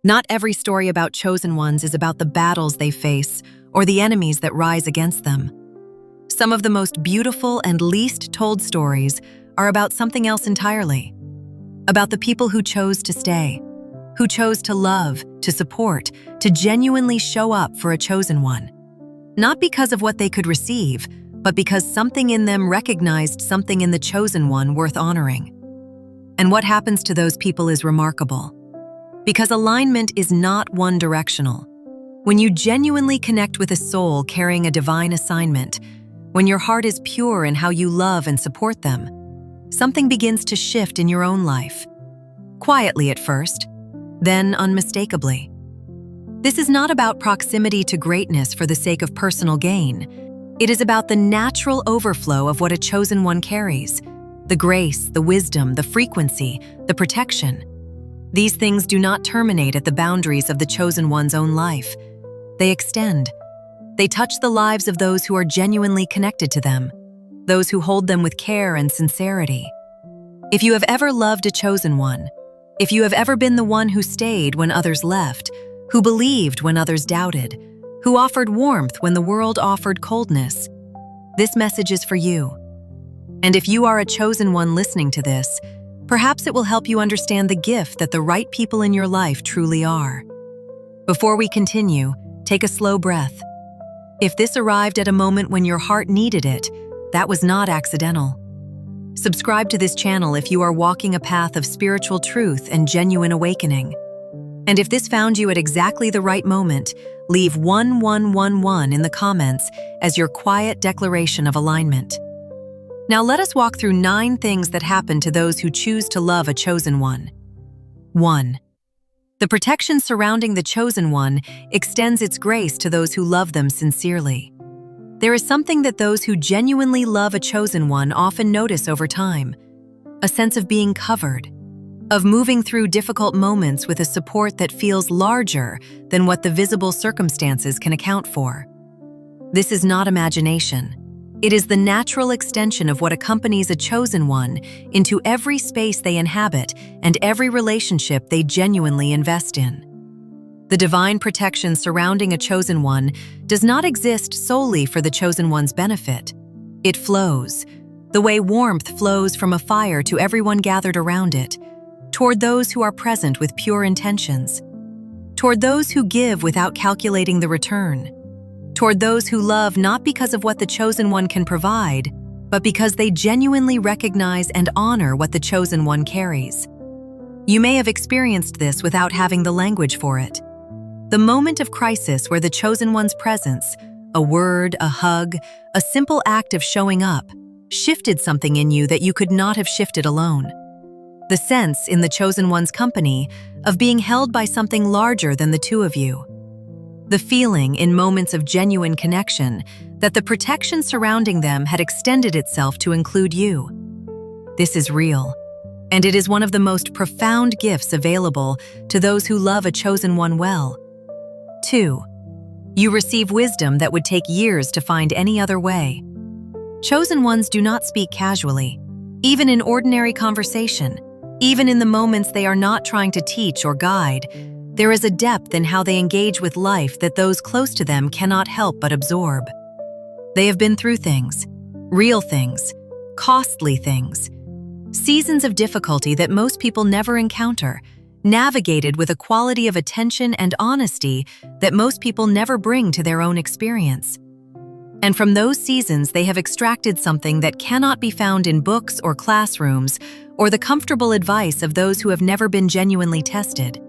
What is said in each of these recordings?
Not every story about chosen ones is about the battles they face or the enemies that rise against them. Some of the most beautiful and least told stories are about something else entirely. About the people who chose to stay, who chose to love, to support, to genuinely show up for a chosen one. Not because of what they could receive, but because something in them recognized something in the chosen one worth honoring. And what happens to those people is remarkable. Because alignment is not one-directional. When you genuinely connect with a soul carrying a divine assignment, when your heart is pure in how you love and support them, something begins to shift in your own life. Quietly at first, then unmistakably. This is not about proximity to greatness for the sake of personal gain. It is about the natural overflow of what a chosen one carries, the grace, the wisdom, the frequency, the protection. These things do not terminate at the boundaries of the chosen one's own life. They extend. They touch the lives of those who are genuinely connected to them, those who hold them with care and sincerity. If you have ever loved a chosen one, if you have ever been the one who stayed when others left, who believed when others doubted, who offered warmth when the world offered coldness, this message is for you. And if you are a chosen one listening to this, perhaps it will help you understand the gift that the right people in your life truly are. Before we continue, take a slow breath. If this arrived at a moment when your heart needed it, that was not accidental. Subscribe to this channel if you are walking a path of spiritual truth and genuine awakening. And if this found you at exactly the right moment, leave 1111 in the comments as your quiet declaration of alignment. Now let us walk through 9 things that happen to those who choose to love a chosen one. 1. The protection surrounding the chosen one extends its grace to those who love them sincerely. There is something that those who genuinely love a chosen one often notice over time, a sense of being covered, of moving through difficult moments with a support that feels larger than what the visible circumstances can account for. This is not imagination. It is the natural extension of what accompanies a chosen one into every space they inhabit and every relationship they genuinely invest in. The divine protection surrounding a chosen one does not exist solely for the chosen one's benefit. It flows, the way warmth flows from a fire to everyone gathered around it, toward those who are present with pure intentions, toward those who give without calculating the return, toward those who love not because of what the chosen one can provide, but because they genuinely recognize and honor what the chosen one carries. You may have experienced this without having the language for it. The moment of crisis where the chosen one's presence, a word, a hug, a simple act of showing up, shifted something in you that you could not have shifted alone. The sense, in the chosen one's company, of being held by something larger than the two of you. The feeling, in moments of genuine connection, that the protection surrounding them had extended itself to include you. This is real, and it is one of the most profound gifts available to those who love a chosen one well. 2. You receive wisdom that would take years to find any other way. Chosen ones do not speak casually, even in ordinary conversation, even in the moments they are not trying to teach or guide. There is a depth in how they engage with life that those close to them cannot help but absorb. They have been through things, real things, costly things, seasons of difficulty that most people never encounter, navigated with a quality of attention and honesty that most people never bring to their own experience. And from those seasons, they have extracted something that cannot be found in books or classrooms or the comfortable advice of those who have never been genuinely tested.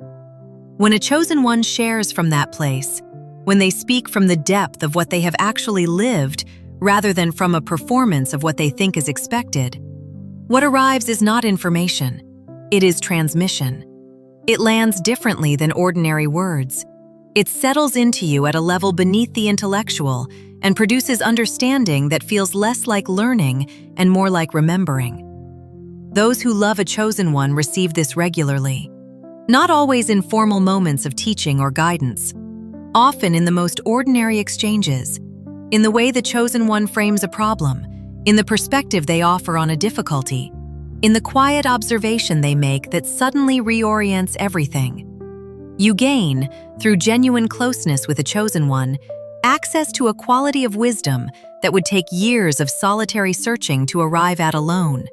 When a chosen one shares from that place, when they speak from the depth of what they have actually lived rather than from a performance of what they think is expected, what arrives is not information, it is transmission. It lands differently than ordinary words. It settles into you at a level beneath the intellectual and produces understanding that feels less like learning and more like remembering. Those who love a chosen one receive this regularly. Not always in formal moments of teaching or guidance, often in the most ordinary exchanges, in the way the chosen one frames a problem, in the perspective they offer on a difficulty, in the quiet observation they make that suddenly reorients everything. You gain, through genuine closeness with a chosen one, access to a quality of wisdom that would take years of solitary searching to arrive at alone.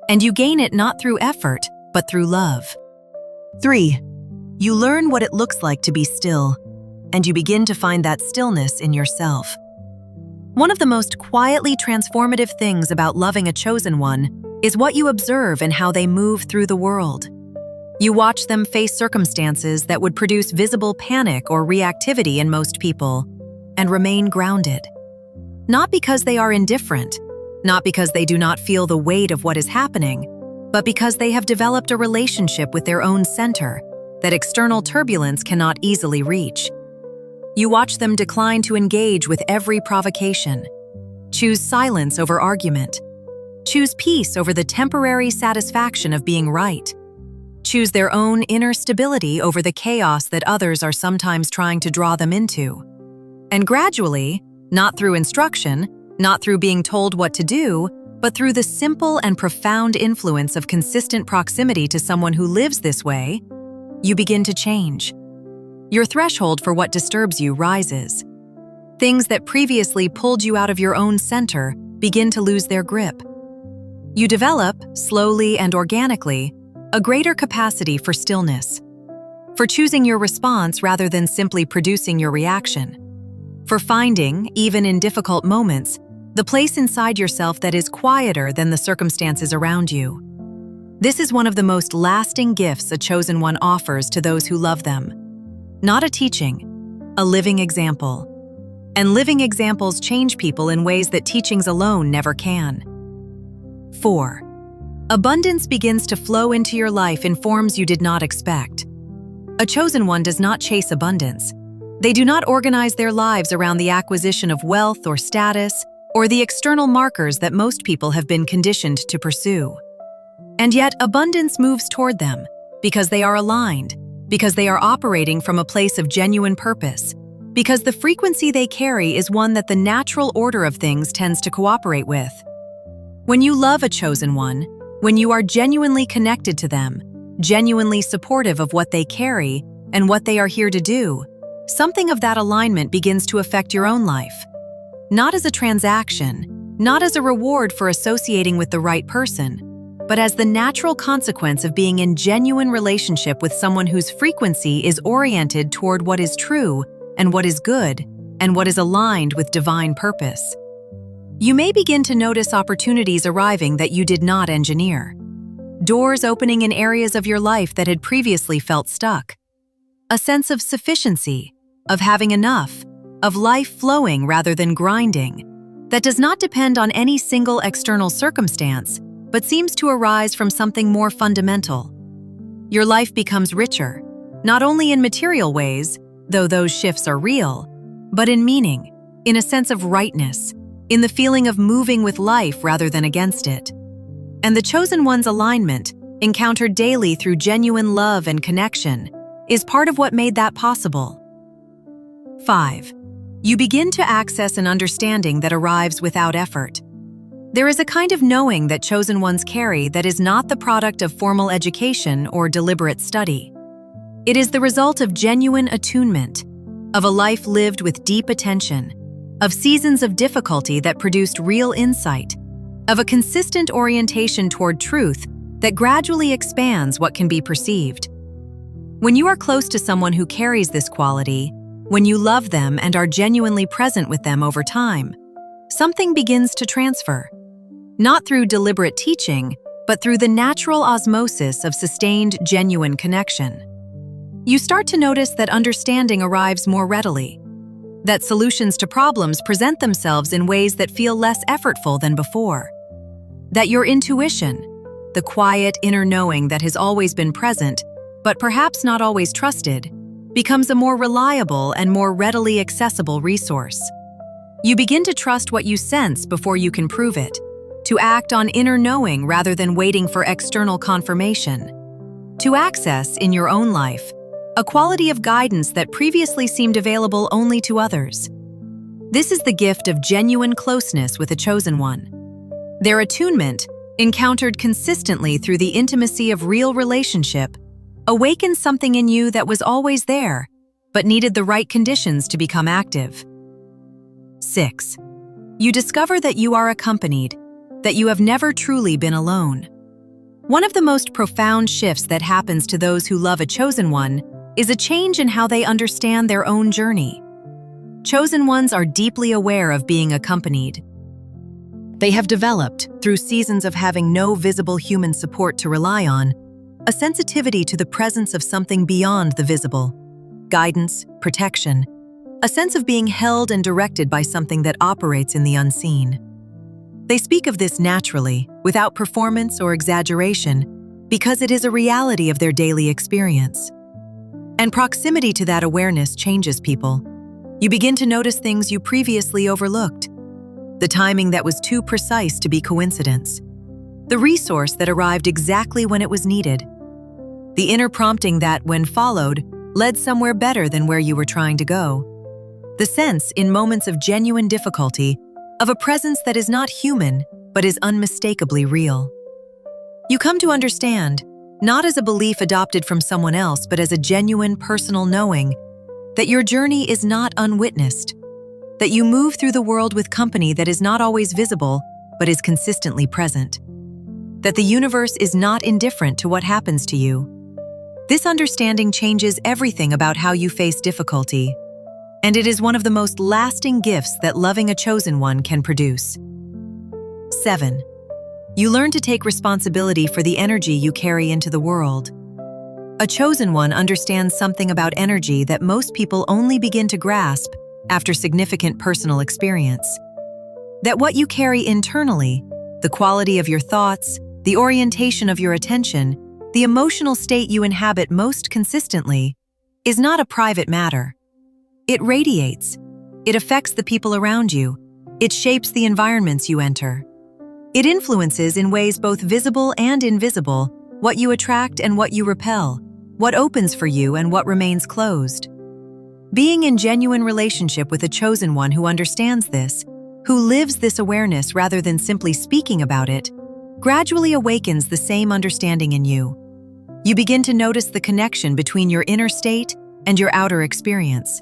And you gain it not through effort, but through love. 3. You learn what it looks like to be still, and you begin to find that stillness in yourself. One of the most quietly transformative things about loving a chosen one is what you observe and how they move through the world. You watch them face circumstances that would produce visible panic or reactivity in most people, and remain grounded. Not because they are indifferent, not because they do not feel the weight of what is happening, but because they have developed a relationship with their own center that external turbulence cannot easily reach. You watch them decline to engage with every provocation, choose silence over argument, choose peace over the temporary satisfaction of being right, choose their own inner stability over the chaos that others are sometimes trying to draw them into. And gradually, not through instruction, not through being told what to do, but through the simple and profound influence of consistent proximity to someone who lives this way, you begin to change. Your threshold for what disturbs you rises. Things that previously pulled you out of your own center begin to lose their grip. You develop, slowly and organically, a greater capacity for stillness, for choosing your response rather than simply producing your reaction, for finding, even in difficult moments, the place inside yourself that is quieter than the circumstances around you. This is one of the most lasting gifts a chosen one offers to those who love them. Not a teaching, a living example. And living examples change people in ways that teachings alone never can. 4. Abundance begins to flow into your life in forms you did not expect. A chosen one does not chase abundance. They do not organize their lives around the acquisition of wealth or status, or the external markers that most people have been conditioned to pursue. And yet, abundance moves toward them because they are aligned, because they are operating from a place of genuine purpose, because the frequency they carry is one that the natural order of things tends to cooperate with. When you love a chosen one, when you are genuinely connected to them, genuinely supportive of what they carry and what they are here to do, something of that alignment begins to affect your own life. Not as a transaction, not as a reward for associating with the right person, but as the natural consequence of being in genuine relationship with someone whose frequency is oriented toward what is true and what is good and what is aligned with divine purpose. You may begin to notice opportunities arriving that you did not engineer. Doors opening in areas of your life that had previously felt stuck. A sense of sufficiency, of having enough, of life flowing rather than grinding, that does not depend on any single external circumstance, but seems to arise from something more fundamental. Your life becomes richer, not only in material ways, though those shifts are real, but in meaning, in a sense of rightness, in the feeling of moving with life rather than against it. And the chosen one's alignment, encountered daily through genuine love and connection, is part of what made that possible. 5. You begin to access an understanding that arrives without effort. There is a kind of knowing that chosen ones carry that is not the product of formal education or deliberate study. It is the result of genuine attunement, of a life lived with deep attention, of seasons of difficulty that produced real insight, of a consistent orientation toward truth that gradually expands what can be perceived. When you are close to someone who carries this quality, when you love them and are genuinely present with them over time, something begins to transfer. Not through deliberate teaching, but through the natural osmosis of sustained, genuine connection. You start to notice that understanding arrives more readily, that solutions to problems present themselves in ways that feel less effortful than before, that your intuition, the quiet inner knowing that has always been present, but perhaps not always trusted, becomes a more reliable and more readily accessible resource. You begin to trust what you sense before you can prove it, to act on inner knowing rather than waiting for external confirmation, to access, in your own life, a quality of guidance that previously seemed available only to others. This is the gift of genuine closeness with a chosen one. Their attunement, encountered consistently through the intimacy of real relationship, awakens something in you that was always there, but needed the right conditions to become active. 6. You discover that you are accompanied, that you have never truly been alone. One of the most profound shifts that happens to those who love a chosen one is a change in how they understand their own journey. Chosen ones are deeply aware of being accompanied. They have developed, through seasons of having no visible human support to rely on, a sensitivity to the presence of something beyond the visible. Guidance, protection, a sense of being held and directed by something that operates in the unseen. They speak of this naturally, without performance or exaggeration, because it is a reality of their daily experience. And proximity to that awareness changes people. You begin to notice things you previously overlooked. The timing that was too precise to be coincidence. The resource that arrived exactly when it was needed. The inner prompting that, when followed, led somewhere better than where you were trying to go. The sense, in moments of genuine difficulty, of a presence that is not human, but is unmistakably real. You come to understand, not as a belief adopted from someone else, but as a genuine personal knowing, that your journey is not unwitnessed, that you move through the world with company that is not always visible, but is consistently present, that the universe is not indifferent to what happens to you. This understanding changes everything about how you face difficulty, and it is one of the most lasting gifts that loving a chosen one can produce. 7. You learn to take responsibility for the energy you carry into the world. A chosen one understands something about energy that most people only begin to grasp after significant personal experience. That what you carry internally, the quality of your thoughts, the orientation of your attention, the emotional state you inhabit most consistently, is not a private matter. It radiates. It affects the people around you. It shapes the environments you enter. It influences in ways both visible and invisible what you attract and what you repel, what opens for you and what remains closed. Being in genuine relationship with a chosen one who understands this, who lives this awareness rather than simply speaking about it, gradually awakens the same understanding in you. You begin to notice the connection between your inner state and your outer experience.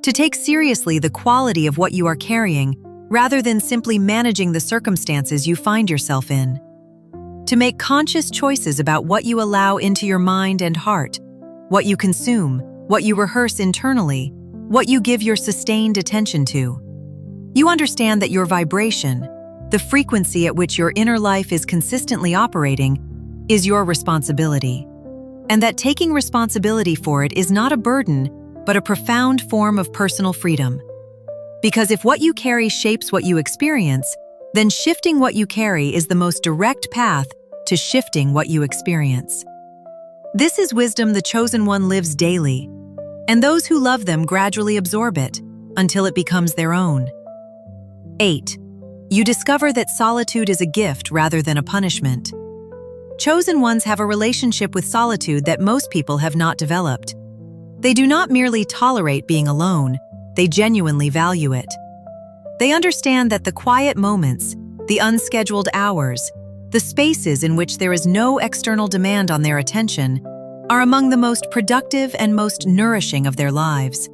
To take seriously the quality of what you are carrying, rather than simply managing the circumstances you find yourself in. To make conscious choices about what you allow into your mind and heart, what you consume, what you rehearse internally, what you give your sustained attention to. You understand that your vibration, the frequency at which your inner life is consistently operating, is your responsibility. And that taking responsibility for it is not a burden, but a profound form of personal freedom. Because if what you carry shapes what you experience, then shifting what you carry is the most direct path to shifting what you experience. This is wisdom the chosen one lives daily, and those who love them gradually absorb it until it becomes their own. 8. You discover that solitude is a gift rather than a punishment. Chosen ones have a relationship with solitude that most people have not developed. They do not merely tolerate being alone, they genuinely value it. They understand that the quiet moments, the unscheduled hours, the spaces in which there is no external demand on their attention, are among the most productive and most nourishing of their lives.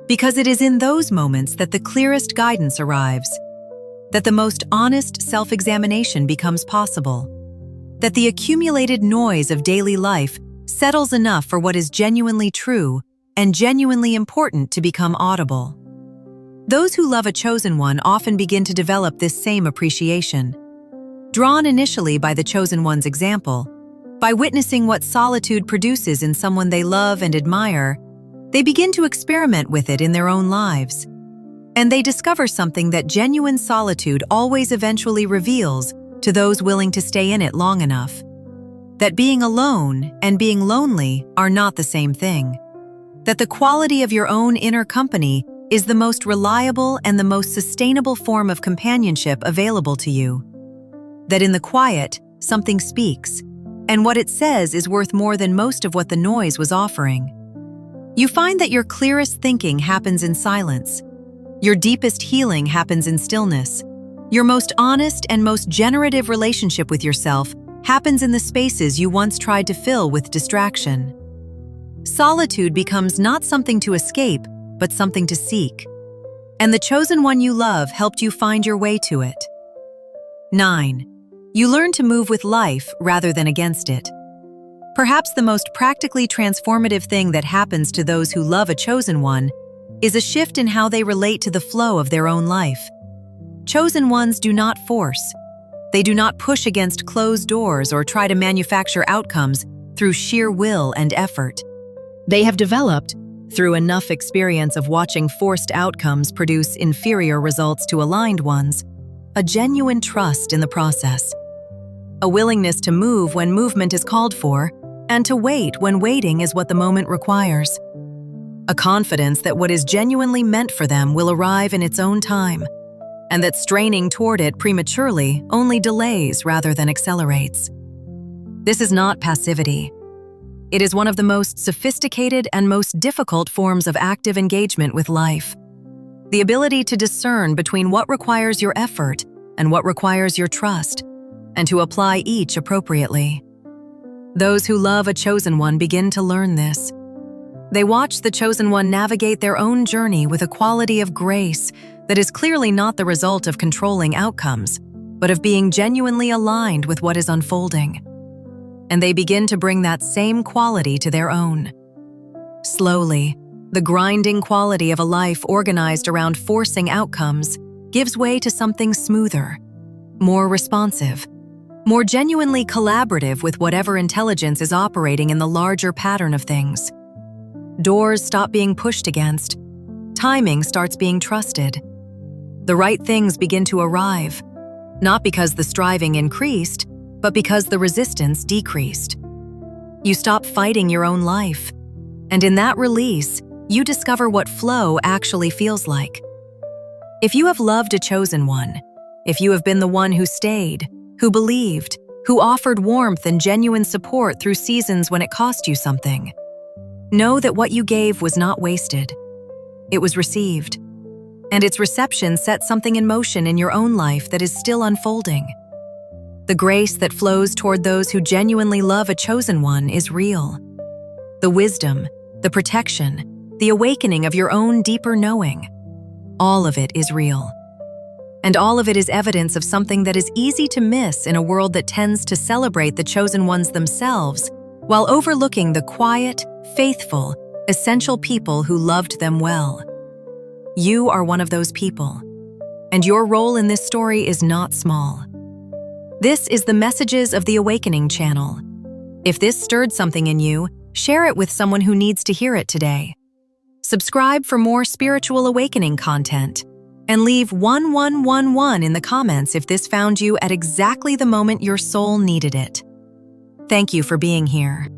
Because it is in those moments that the clearest guidance arrives, that the most honest self-examination becomes possible, that the accumulated noise of daily life settles enough for what is genuinely true and genuinely important to become audible. Those who love a chosen one often begin to develop this same appreciation. Drawn initially by the chosen one's example, by witnessing what solitude produces in someone they love and admire, they begin to experiment with it in their own lives. And they discover something that genuine solitude always eventually reveals to those willing to stay in it long enough. That being alone and being lonely are not the same thing. That the quality of your own inner company is the most reliable and the most sustainable form of companionship available to you. That in the quiet, something speaks, and what it says is worth more than most of what the noise was offering. You find that your clearest thinking happens in silence. Your deepest healing happens in stillness. Your most honest and most generative relationship with yourself happens in the spaces you once tried to fill with distraction. Solitude becomes not something to escape, but something to seek. And the chosen one you love helped you find your way to it. 9. You learn to move with life rather than against it. Perhaps the most practically transformative thing that happens to those who love a chosen one is a shift in how they relate to the flow of their own life. Chosen ones do not force. They do not push against closed doors or try to manufacture outcomes through sheer will and effort. They have developed, through enough experience of watching forced outcomes produce inferior results to aligned ones, a genuine trust in the process. A willingness to move when movement is called for, and to wait when waiting is what the moment requires. A confidence that what is genuinely meant for them will arrive in its own time, and that straining toward it prematurely only delays rather than accelerates. This is not passivity. It is one of the most sophisticated and most difficult forms of active engagement with life. The ability to discern between what requires your effort and what requires your trust, and to apply each appropriately. Those who love a chosen one begin to learn this. They watch the chosen one navigate their own journey with a quality of grace that is clearly not the result of controlling outcomes, but of being genuinely aligned with what is unfolding. And they begin to bring that same quality to their own. Slowly, the grinding quality of a life organized around forcing outcomes gives way to something smoother, more responsive, more genuinely collaborative with whatever intelligence is operating in the larger pattern of things. Doors stop being pushed against. Timing starts being trusted. The right things begin to arrive, not because the striving increased, but because the resistance decreased. You stop fighting your own life, and in that release, you discover what flow actually feels like. If you have loved a chosen one, if you have been the one who stayed, who believed, who offered warmth and genuine support through seasons when it cost you something, know that what you gave was not wasted. It was received, and its reception set something in motion in your own life that is still unfolding. The grace that flows toward those who genuinely love a chosen one is real. The wisdom, the protection, the awakening of your own deeper knowing, all of it is real. And all of it is evidence of something that is easy to miss in a world that tends to celebrate the chosen ones themselves while overlooking the quiet, faithful, essential people who loved them well. You are one of those people, and your role in this story is not small. This is the Messages of the Awakening channel. If this stirred something in you, share it with someone who needs to hear it today. Subscribe for more spiritual awakening content, and leave 1111 in the comments if this found you at exactly the moment your soul needed it. Thank you for being here.